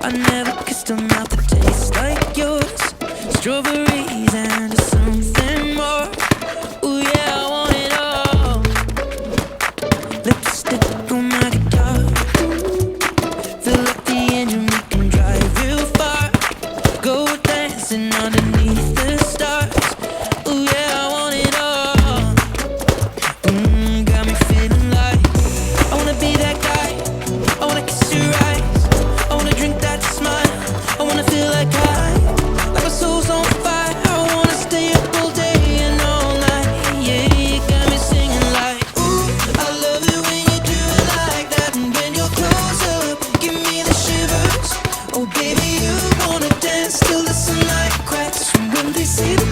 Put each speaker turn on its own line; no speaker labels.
I never kissed a mouth that tastes like yours. Strawberries and something more. Ooh yeah, I want it all. Lipstick on my guitar. Fill up the engine, we can drive real far. Go dancing underneath the stars. Ooh yeah, I want it all. Got me feeling like I wanna be that guy. I wanna kiss your eyes. I wanna drink that smile. I wanna feel like my soul's on fire. I wanna stay up all day and all night. Yeah, you got me singing like, ooh, I love it when you do it like that. And when you're close up, give me the shivers. Oh baby, you wanna dance till the sunlight cracks. And when they say the